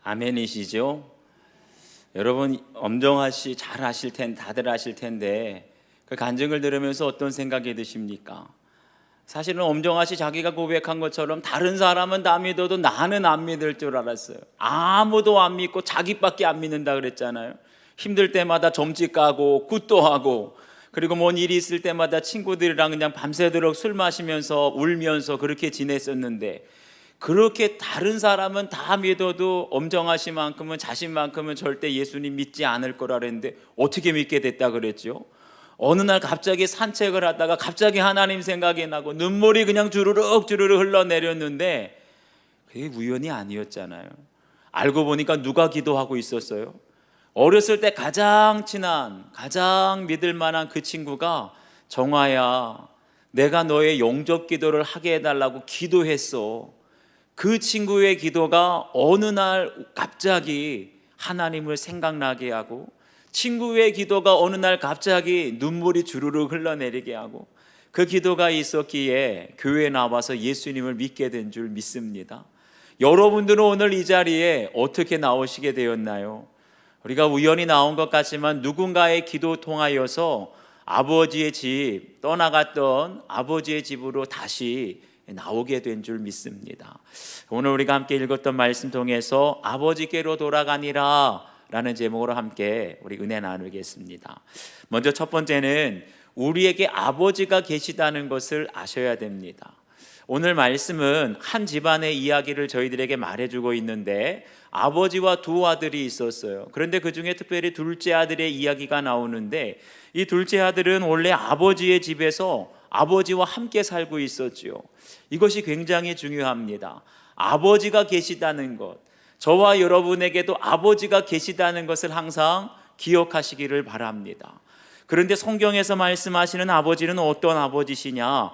아멘이시죠? 여러분 엄정화 씨 잘 아실 텐데 다들 아실 텐데 그 간증을 들으면서 어떤 생각이 드십니까? 사실은 엄정화 씨 자기가 고백한 것처럼 다른 사람은 다 믿어도 나는 안 믿을 줄 알았어요. 아무도 안 믿고 자기밖에 안 믿는다 그랬잖아요. 힘들 때마다 점집 가고 굿도 하고 그리고 뭔 일이 있을 때마다 친구들이랑 그냥 밤새도록 술 마시면서 울면서 그렇게 지냈었는데 그렇게 다른 사람은 다 믿어도 엄정화 씨만큼은 자신만큼은 절대 예수님 믿지 않을 거라 그랬는데 어떻게 믿게 됐다 그랬죠? 어느 날 갑자기 산책을 하다가 갑자기 하나님 생각이 나고 눈물이 그냥 주르륵 주르륵 흘러내렸는데 그게 우연이 아니었잖아요. 알고 보니까 누가 기도하고 있었어요? 어렸을 때 가장 친한 가장 믿을 만한 그 친구가 정화야 내가 너의 영접 기도를 하게 해달라고 기도했어. 그 친구의 기도가 어느 날 갑자기 하나님을 생각나게 하고 친구의 기도가 어느 날 갑자기 눈물이 주르륵 흘러내리게 하고 그 기도가 있었기에 교회에 나와서 예수님을 믿게 된 줄 믿습니다. 여러분들은 오늘 이 자리에 어떻게 나오시게 되었나요? 우리가 우연히 나온 것 같지만 누군가의 기도 통하여서 아버지의 집 떠나갔던 아버지의 집으로 다시 나오게 된 줄 믿습니다. 오늘 우리가 함께 읽었던 말씀 통해서 아버지께로 돌아가니라 라는 제목으로 함께 우리 은혜 나누겠습니다. 먼저 첫 번째는 우리에게 아버지가 계시다는 것을 아셔야 됩니다. 오늘 말씀은 한 집안의 이야기를 저희들에게 말해주고 있는데 아버지와 두 아들이 있었어요. 그런데 그 중에 특별히 둘째 아들의 이야기가 나오는데 이 둘째 아들은 원래 아버지의 집에서 아버지와 함께 살고 있었지요. 이것이 굉장히 중요합니다. 아버지가 계시다는 것, 저와 여러분에게도 아버지가 계시다는 것을 항상 기억하시기를 바랍니다. 그런데 성경에서 말씀하시는 아버지는 어떤 아버지시냐?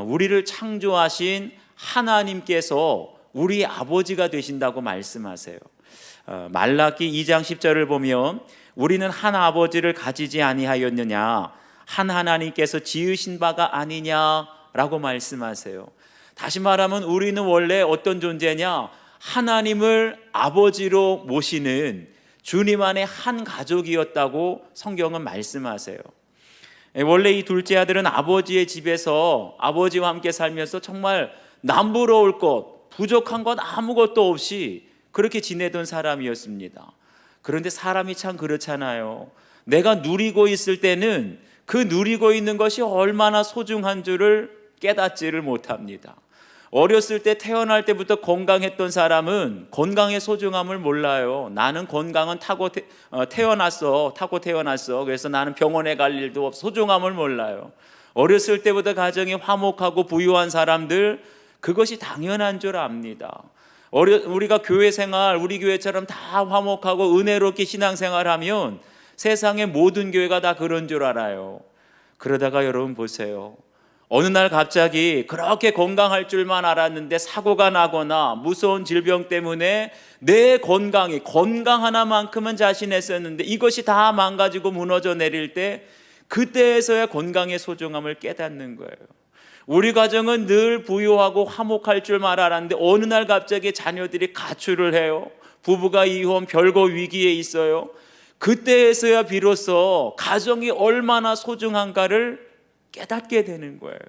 우리를 창조하신 하나님께서 우리 아버지가 되신다고 말씀하세요. 말라기 2장 10절을 보면 우리는 한 아버지를 가지지 아니하였느냐? 한 하나님께서 지으신 바가 아니냐라고 말씀하세요. 다시 말하면 우리는 원래 어떤 존재냐? 하나님을 아버지로 모시는 주님 안에 한 가족이었다고 성경은 말씀하세요. 원래 이 둘째 아들은 아버지의 집에서 아버지와 함께 살면서 정말 남부러울 것, 부족한 것 아무것도 없이 그렇게 지내던 사람이었습니다. 그런데 사람이 참 그렇잖아요. 내가 누리고 있을 때는 그 누리고 있는 것이 얼마나 소중한 줄을 깨닫지를 못합니다. 어렸을 때 태어날 때부터 건강했던 사람은 건강의 소중함을 몰라요. 나는 건강은 타고 태어났어. 그래서 나는 병원에 갈 일도 없어. 소중함을 몰라요. 어렸을 때부터 가정이 화목하고 부유한 사람들 그것이 당연한 줄 압니다. 우리가 교회 생활, 우리 교회처럼 다 화목하고 은혜롭게 신앙생활하면 세상의 모든 교회가 다 그런 줄 알아요. 그러다가 여러분 보세요. 어느 날 갑자기 그렇게 건강할 줄만 알았는데 사고가 나거나 무서운 질병 때문에 내 건강 하나만큼은 자신했었는데 이것이 다 망가지고 무너져 내릴 때 그때에서야 건강의 소중함을 깨닫는 거예요. 우리 가정은 늘 부유하고 화목할 줄만 알았는데 어느 날 갑자기 자녀들이 가출을 해요. 부부가 이혼, 별거 위기에 있어요. 그때에서야 비로소 가정이 얼마나 소중한가를 깨닫게 되는 거예요.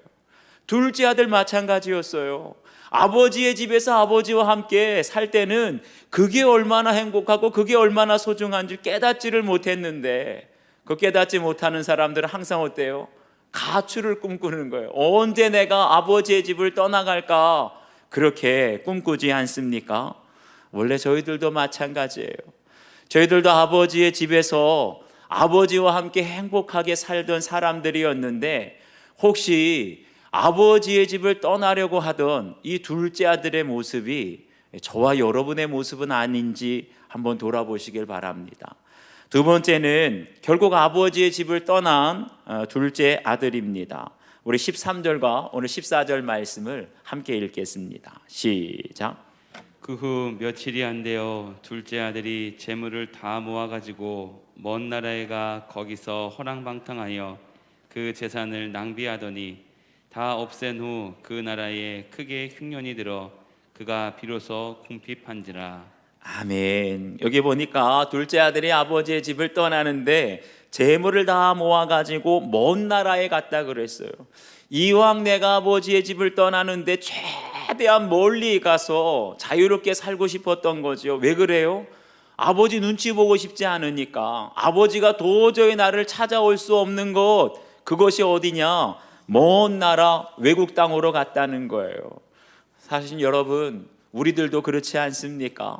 둘째 아들 마찬가지였어요. 아버지의 집에서 아버지와 함께 살 때는 그게 얼마나 행복하고 그게 얼마나 소중한 줄 깨닫지를 못했는데 그 깨닫지 못하는 사람들은 항상 어때요? 가출을 꿈꾸는 거예요. 언제 내가 아버지의 집을 떠나갈까 그렇게 꿈꾸지 않습니까? 원래 저희들도 마찬가지예요. 저희들도 아버지의 집에서 아버지와 함께 행복하게 살던 사람들이었는데 혹시 아버지의 집을 떠나려고 하던 이 둘째 아들의 모습이 저와 여러분의 모습은 아닌지 한번 돌아보시길 바랍니다. 두 번째는 결국 아버지의 집을 떠난 둘째 아들입니다. 우리 13절과 오늘 14절 말씀을 함께 읽겠습니다. 시작. 그 후 며칠이 안 되어 둘째 아들이 재물을 다 모아가지고 먼 나라에 가 거기서 허랑방탕하여 그 재산을 낭비하더니 다 없앤 후 그 나라에 크게 흉년이 들어 그가 비로소 궁핍한지라. 아멘. 여기 보니까 둘째 아들이 아버지의 집을 떠나는데 재물을 다 모아가지고 먼 나라에 갔다 그랬어요. 이왕 내가 아버지의 집을 떠나는데 최대한 멀리 가서 자유롭게 살고 싶었던 거죠. 왜 그래요? 아버지 눈치 보고 싶지 않으니까. 아버지가 도저히 나를 찾아올 수 없는 곳, 그것이 어디냐? 먼 나라 외국 땅으로 갔다는 거예요. 사실 여러분, 우리들도 그렇지 않습니까?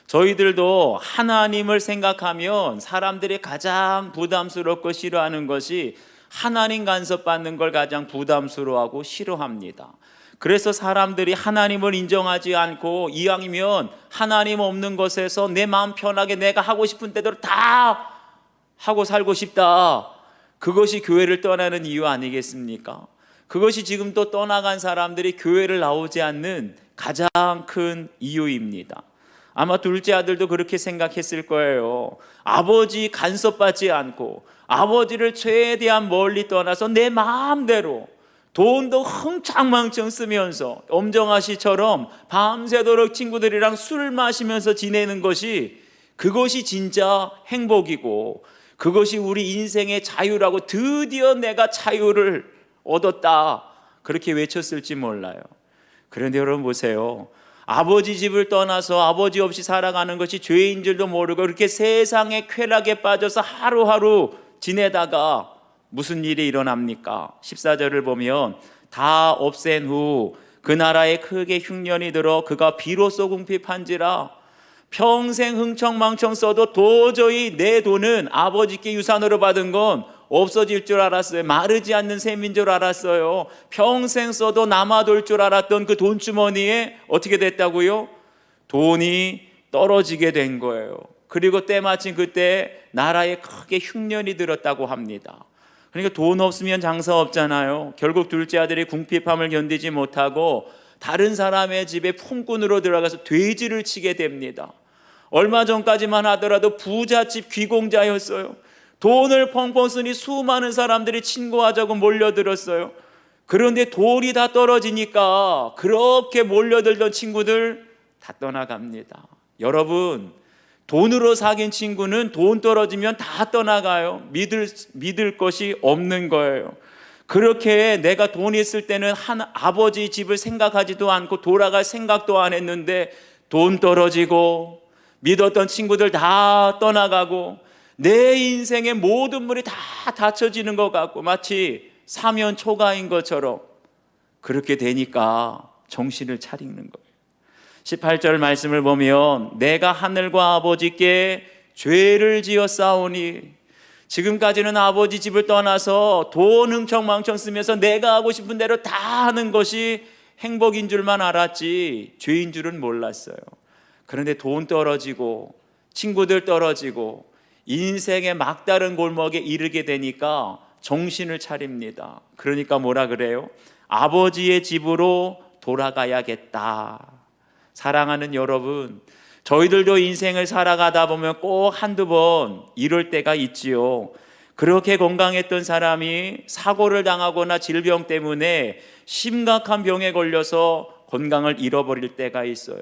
저희들도 하나님을 생각하면 사람들이 가장 부담스럽고 싫어하는 것이 하나님 간섭받는 걸 가장 부담스러워하고 싫어합니다. 그래서 사람들이 하나님을 인정하지 않고 이왕이면 하나님 없는 곳에서 내 마음 편하게 내가 하고 싶은 대로 다 하고 살고 싶다. 그것이 교회를 떠나는 이유 아니겠습니까? 그것이 지금 또 떠나간 사람들이 교회를 나오지 않는 가장 큰 이유입니다. 아마 둘째 아들도 그렇게 생각했을 거예요. 아버지 간섭받지 않고 아버지를 최대한 멀리 떠나서 내 마음대로 돈도 흥청망청 쓰면서 엄정아 씨처럼 밤새도록 친구들이랑 술 마시면서 지내는 것이, 그것이 진짜 행복이고 그것이 우리 인생의 자유라고, 드디어 내가 자유를 얻었다, 그렇게 외쳤을지 몰라요. 그런데 여러분 보세요. 아버지 집을 떠나서 아버지 없이 살아가는 것이 죄인 줄도 모르고 그렇게 세상의 쾌락에 빠져서 하루하루 지내다가 무슨 일이 일어납니까? 14절을 보면 다 없앤 후 그 나라에 크게 흉년이 들어 그가 비로소 궁핍한지라. 평생 흥청망청 써도 도저히 내 돈은 아버지께 유산으로 받은 건 없어질 줄 알았어요. 마르지 않는 셈인 줄 알았어요. 평생 써도 남아돌 줄 알았던 그 돈주머니에 어떻게 됐다고요? 돈이 떨어지게 된 거예요. 그리고 때마침 그때 나라에 크게 흉년이 들었다고 합니다. 그러니까 돈 없으면 장사 없잖아요. 결국 둘째 아들이 궁핍함을 견디지 못하고 다른 사람의 집에 품꾼으로 들어가서 돼지를 치게 됩니다. 얼마 전까지만 하더라도 부잣집 귀공자였어요. 돈을 펑펑 쓰니 수많은 사람들이 친구하자고 몰려들었어요. 그런데 돈이 다 떨어지니까 그렇게 몰려들던 친구들 다 떠나갑니다. 여러분, 돈으로 사귄 친구는 돈 떨어지면 다 떠나가요. 믿을 것이 없는 거예요. 그렇게 내가 돈이 있을 때는 아버지 집을 생각하지도 않고 돌아갈 생각도 안 했는데 돈 떨어지고 믿었던 친구들 다 떠나가고 내 인생의 모든 문이 다 닫혀지는 것 같고 마치 사면 초가인 것처럼 그렇게 되니까 정신을 차리는 거예요. 18절 말씀을 보면 내가 하늘과 아버지께 죄를 지었사오니, 지금까지는 아버지 집을 떠나서 돈 흥청망청 쓰면서 내가 하고 싶은 대로 다 하는 것이 행복인 줄만 알았지 죄인 줄은 몰랐어요. 그런데 돈 떨어지고 친구들 떨어지고 인생의 막다른 골목에 이르게 되니까 정신을 차립니다. 그러니까 뭐라 그래요? 아버지의 집으로 돌아가야겠다. 사랑하는 여러분, 저희들도 인생을 살아가다 보면 꼭 한두 번 이럴 때가 있지요. 그렇게 건강했던 사람이 사고를 당하거나 질병 때문에 심각한 병에 걸려서 건강을 잃어버릴 때가 있어요.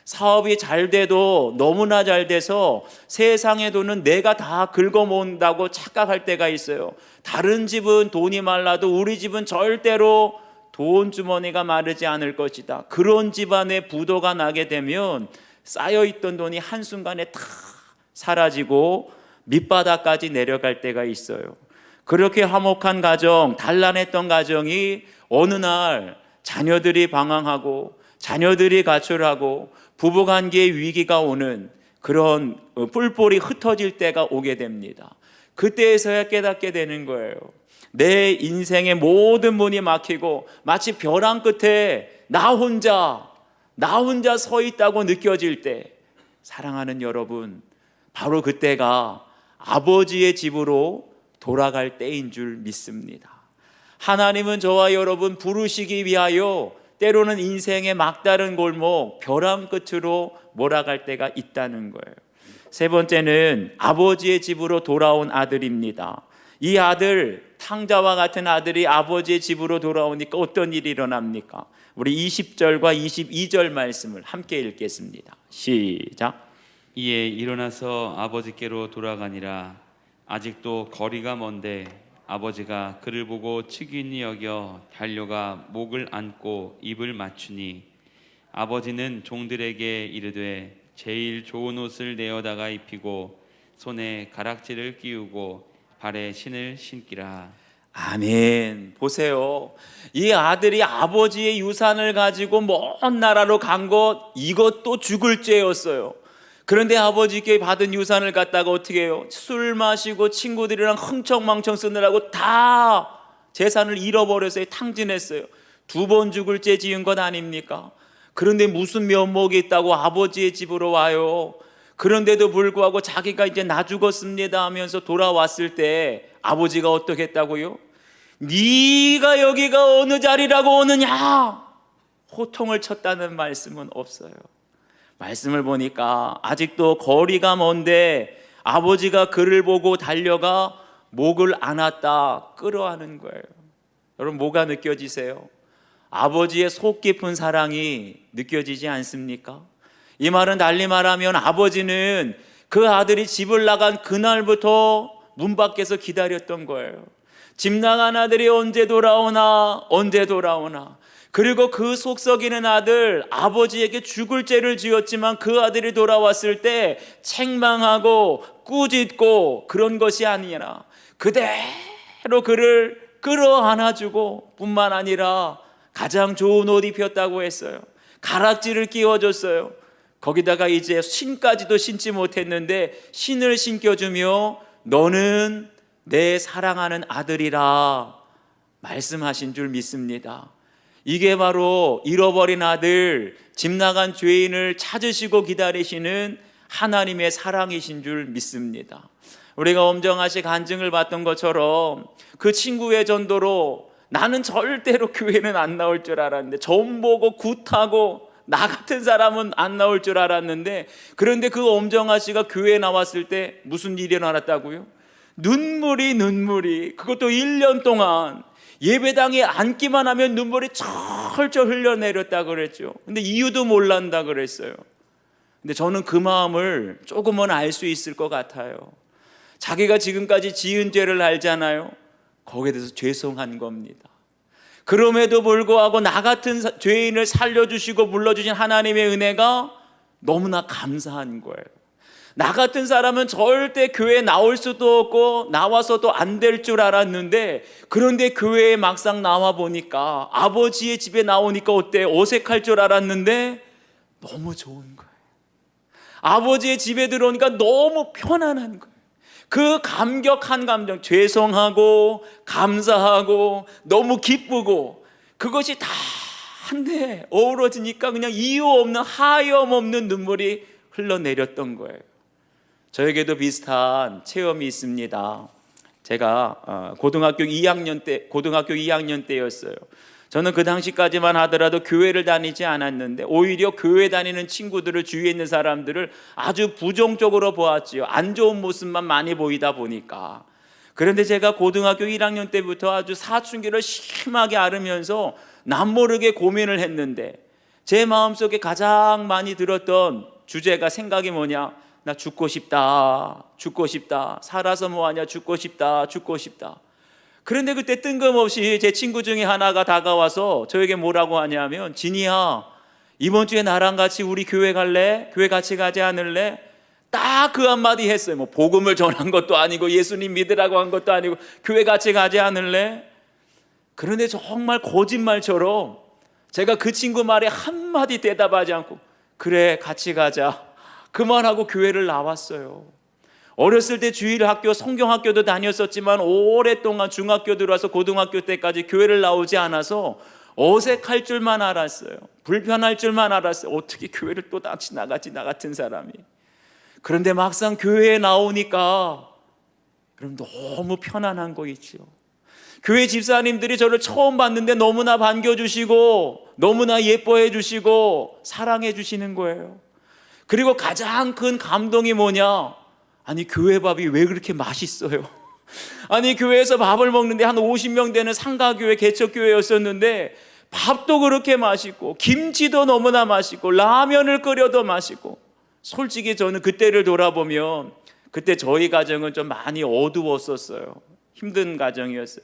사업이 잘 돼도 너무나 잘 돼서 세상의 돈은 내가 다 긁어모은다고 착각할 때가 있어요. 다른 집은 돈이 말라도 우리 집은 절대로 돈 주머니가 마르지 않을 것이다. 그런 집안에 부도가 나게 되면 쌓여있던 돈이 한순간에 다 사라지고 밑바닥까지 내려갈 때가 있어요. 그렇게 화목한 가정, 단란했던 가정이 어느 날 자녀들이 방황하고 자녀들이 가출하고 부부관계의 위기가 오는 그런 뿔뿔이 흩어질 때가 오게 됩니다. 그때에서야 깨닫게 되는 거예요. 내 인생의 모든 문이 막히고 마치 벼랑 끝에 나 혼자 서 있다고 느껴질 때, 사랑하는 여러분, 바로 그때가 아버지의 집으로 돌아갈 때인 줄 믿습니다. 하나님은 저와 여러분 부르시기 위하여 때로는 인생의 막다른 골목, 벼랑 끝으로 몰아갈 때가 있다는 거예요. 세 번째는 아버지의 집으로 돌아온 아들입니다. 이 아들, 탕자와 같은 아들이 아버지의 집으로 돌아오니까 어떤 일이 일어납니까? 우리 20절과 22절 말씀을 함께 읽겠습니다. 시작. 이에 일어나서 아버지께로 돌아가니라. 아직도 거리가 먼데 아버지가 그를 보고 측은히 여겨 달려가 목을 안고 입을 맞추니 아버지는 종들에게 이르되 제일 좋은 옷을 내어다가 입히고 손에 가락지를 끼우고 발에 신을 신기라. 아멘. 보세요. 이 아들이 아버지의 유산을 가지고 먼 나라로 간 것, 이것도 죽을 죄였어요. 그런데 아버지께 받은 유산을 갖다가 어떻게 해요? 술 마시고 친구들이랑 흥청망청 쓰느라고 다 재산을 잃어버려서 탕진했어요. 2번 죽을 죄 지은 것 아닙니까? 그런데 무슨 면목이 있다고 아버지의 집으로 와요. 그런데도 불구하고 자기가 이제 나 죽었습니다 하면서 돌아왔을 때 아버지가 어떻게 했다고요? 네가 여기가 어느 자리라고 오느냐? 호통을 쳤다는 말씀은 없어요. 말씀을 보니까 아직도 거리가 먼데 아버지가 그를 보고 달려가 목을 안았다 끌어안은 거예요. 여러분, 뭐가 느껴지세요? 아버지의 속 깊은 사랑이 느껴지지 않습니까? 이 말은 달리 말하면 아버지는 그 아들이 집을 나간 그날부터 문 밖에서 기다렸던 거예요. 집 나간 아들이 언제 돌아오나, 언제 돌아오나. 그리고 그 속 썩이는 아들, 아버지에게 죽을 죄를 지었지만 그 아들이 돌아왔을 때 책망하고 꾸짖고 그런 것이 아니라 그대로 그를 끌어안아주고 뿐만 아니라 가장 좋은 옷 입혔다고 했어요. 가락지를 끼워줬어요. 거기다가 이제 신까지도 신지 못했는데 신을 신겨주며 너는 내 사랑하는 아들이라 말씀하신 줄 믿습니다. 이게 바로 잃어버린 아들, 집 나간 죄인을 찾으시고 기다리시는 하나님의 사랑이신 줄 믿습니다. 우리가 엄정하시 간증을 받던 것처럼 그 친구의 전도로 나는 절대로 교회는 안 나올 줄 알았는데, 점 보고 굿하고 나 같은 사람은 안 나올 줄 알았는데, 그런데 그 엄정아씨가 교회에 나왔을 때 무슨 일이 일어났다고요? 눈물이 그것도 1년 동안 예배당에 앉기만 하면 눈물이 철철 흘러내렸다 그랬죠. 근데 이유도 몰란다 그랬어요. 근데 저는 그 마음을 조금은 알 수 있을 것 같아요. 자기가 지금까지 지은 죄를 알잖아요. 거기에 대해서 죄송한 겁니다. 그럼에도 불구하고 나 같은 죄인을 살려주시고 불러주신 하나님의 은혜가 너무나 감사한 거예요. 나 같은 사람은 절대 교회에 나올 수도 없고 나와서도 안 될 줄 알았는데, 그런데 교회에 막상 나와 보니까, 아버지의 집에 나오니까 어때? 어색할 줄 알았는데 너무 좋은 거예요. 아버지의 집에 들어오니까 너무 편안한 거예요. 그 감격한 감정, 죄송하고 감사하고 너무 기쁘고, 그것이 다 한데 어우러지니까 그냥 이유 없는, 하염없는 눈물이 흘러내렸던 거예요. 저에게도 비슷한 체험이 있습니다. 제가 고등학교 2학년 때였어요. 저는 그 당시까지만 하더라도 교회를 다니지 않았는데, 오히려 교회 다니는 친구들을, 주위에 있는 사람들을 아주 부정적으로 보았지요. 안 좋은 모습만 많이 보이다 보니까. 그런데 제가 고등학교 1학년 때부터 아주 사춘기를 심하게 앓으면서 남모르게 고민을 했는데, 제 마음속에 가장 많이 들었던 주제가, 생각이 뭐냐? 나 죽고 싶다. 살아서 뭐하냐? 죽고 싶다. 그런데 그때 뜬금없이 제 친구 중에 하나가 다가와서 저에게 뭐라고 하냐면, 진이야, 이번 주에 나랑 같이 우리 교회 갈래? 교회 같이 가지 않을래? 딱 그 한마디 했어요. 뭐 복음을 전한 것도 아니고 예수님 믿으라고 한 것도 아니고, 교회 같이 가지 않을래? 그런데 정말 거짓말처럼 제가 그 친구 말에 한마디 대답하지 않고, 그래 같이 가자, 그만하고 교회를 나왔어요. 어렸을 때 주일학교, 성경학교도 다녔었지만 오랫동안 중학교 들어와서 고등학교 때까지 교회를 나오지 않아서 어색할 줄만 알았어요. 불편할 줄만 알았어요. 어떻게 교회를 또 다시 나가지, 나 같은 사람이. 그런데 막상 교회에 나오니까 그럼 너무 편안한 거 있죠. 교회 집사님들이 저를 처음 봤는데 너무나 반겨주시고 너무나 예뻐해 주시고 사랑해 주시는 거예요. 그리고 가장 큰 감동이 뭐냐? 아니, 교회 밥이 왜 그렇게 맛있어요? 아니, 교회에서 밥을 먹는데 한 50명 되는 상가교회, 개척교회였었는데 밥도 그렇게 맛있고 김치도 너무나 맛있고 라면을 끓여도 맛있고, 솔직히 저는 그때를 돌아보면 그때 저희 가정은 좀 많이 어두웠었어요. 힘든 가정이었어요.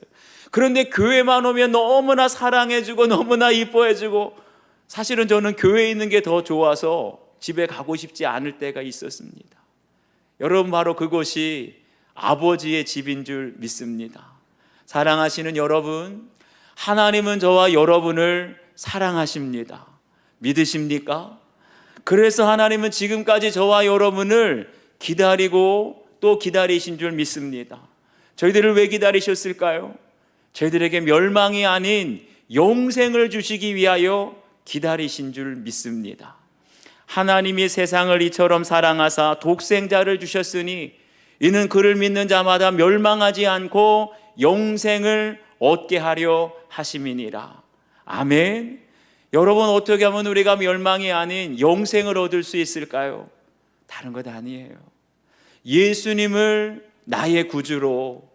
그런데 교회만 오면 너무나 사랑해주고 너무나 이뻐해주고, 사실은 저는 교회에 있는 게 더 좋아서 집에 가고 싶지 않을 때가 있었습니다. 여러분, 바로 그곳이 아버지의 집인 줄 믿습니다. 사랑하시는 여러분, 하나님은 저와 여러분을 사랑하십니다. 믿으십니까? 그래서 하나님은 지금까지 저와 여러분을 기다리고 또 기다리신 줄 믿습니다. 저희들을 왜 기다리셨을까요? 저희들에게 멸망이 아닌 영생을 주시기 위하여 기다리신 줄 믿습니다. 하나님이 세상을 이처럼 사랑하사 독생자를 주셨으니 이는 그를 믿는 자마다 멸망하지 않고 영생을 얻게 하려 하심이니라. 아멘. 여러분, 어떻게 하면 우리가 멸망이 아닌 영생을 얻을 수 있을까요? 다른 것 아니에요. 예수님을 나의 구주로,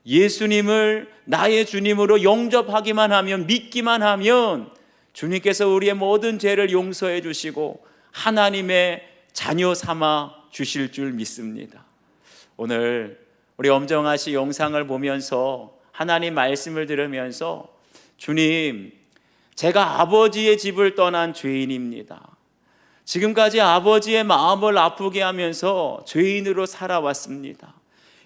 예수님을 나의 주님으로 영접하기만 하면, 믿기만 하면 주님께서 우리의 모든 죄를 용서해 주시고 하나님의 자녀 삼아 주실 줄 믿습니다. 오늘 우리 엄정아씨 영상을 보면서, 하나님 말씀을 들으면서, 주님, 제가 아버지의 집을 떠난 죄인입니다. 지금까지 아버지의 마음을 아프게 하면서 죄인으로 살아왔습니다.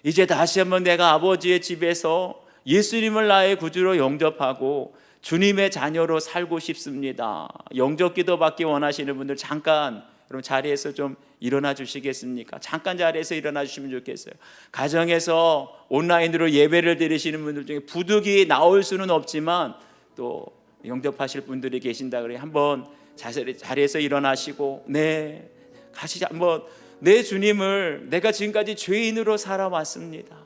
이제 다시 한번 내가 아버지의 집에서 예수님을 나의 구주로 영접하고 주님의 자녀로 살고 싶습니다. 영접 기도 받기 원하시는 분들 잠깐 여러분 자리에서 좀 일어나 주시겠습니까? 잠깐 자리에서 일어나 주시면 좋겠어요. 가정에서 온라인으로 예배를 드리시는 분들 중에 부득이 나올 수는 없지만 또 영접하실 분들이 계신다 그래 한번 자리에서 일어나시고, 네, 같이 한번 내 주님을, 내가 지금까지 죄인으로 살아왔습니다.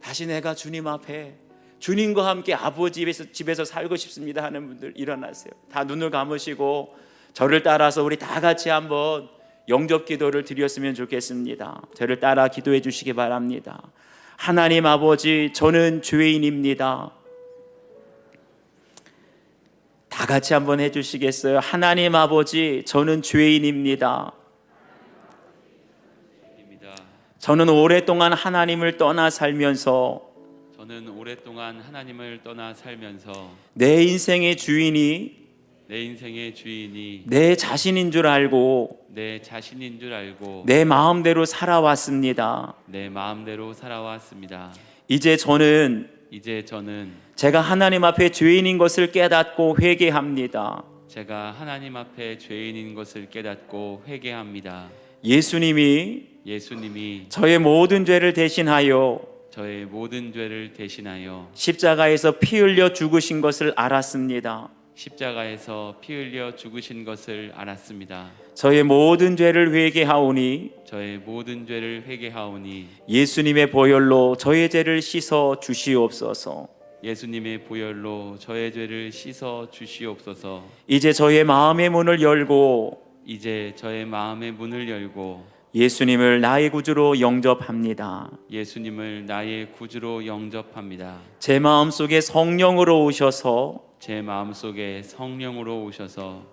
다시 내가 주님 앞에 주님과 함께 아버지 집에서 살고 싶습니다 하는 분들 일어나세요. 다 눈을 감으시고 저를 따라서 우리 다 같이 한번 영접 기도를 드렸으면 좋겠습니다. 저를 따라 기도해 주시기 바랍니다. 하나님 아버지, 저는 죄인입니다. 다 같이 한번 해주시겠어요? 하나님 아버지, 저는 죄인입니다. 저는 오랫동안 하나님을 떠나 살면서 내 인생의 주인이 내 자신인 줄 알고 내 마음대로 살아왔습니다. 이제 저는 제가 하나님 앞에 죄인인 것을 깨닫고 회개합니다. 예수님이 저의 모든 죄를 대신하여 십자가에서 피 흘려 죽으신 것을 알았습니다. 저의 모든 죄를 회개하오니 예수님의 보혈로 저의 죄를 씻어 주시옵소서. 이제 저의 마음의 문을 열고 예수님을 나의 구주로 영접합니다. 제 마음속에 성령으로 오셔서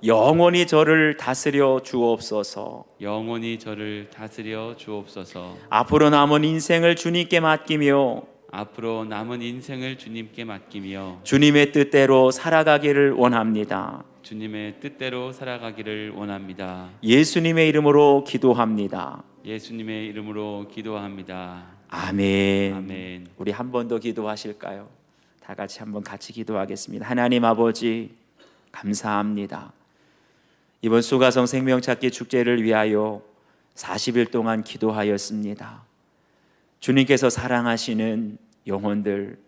영원히 저를 다스려 주옵소서. 앞으로 남은 인생을 주님께 맡기며 주님의 뜻대로 살아가기를 원합니다. 예수님의 이름으로 기도합니다. 아멘. 우리 한 번 더 기도하실까요? 다 같이 한번 같이 기도하겠습니다. 하나님 아버지, 감사합니다. 이번 수가성 생명찾기 축제를 위하여 40일 동안 기도하였습니다. 주님께서 사랑하시는 영혼들,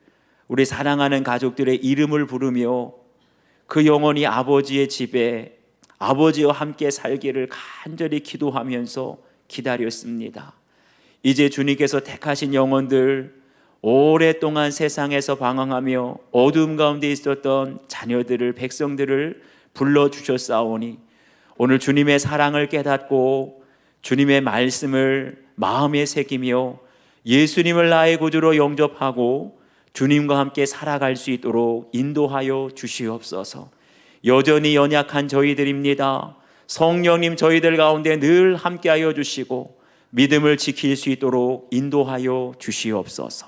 우리 사랑하는 가족들의 이름을 부르며 그 영혼이 아버지의 집에 아버지와 함께 살기를 간절히 기도하면서 기다렸습니다. 이제 주님께서 택하신 영혼들, 오랫동안 세상에서 방황하며 어두움 가운데 있었던 자녀들을, 백성들을 불러주셨사오니 오늘 주님의 사랑을 깨닫고 주님의 말씀을 마음에 새기며 예수님을 나의 구주로 영접하고 주님과 함께 살아갈 수 있도록 인도하여 주시옵소서. 여전히 연약한 저희들입니다. 성령님 저희들 가운데 늘 함께하여 주시고 믿음을 지킬 수 있도록 인도하여 주시옵소서.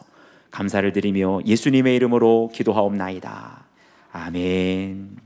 감사를 드리며 예수님의 이름으로 기도하옵나이다. 아멘.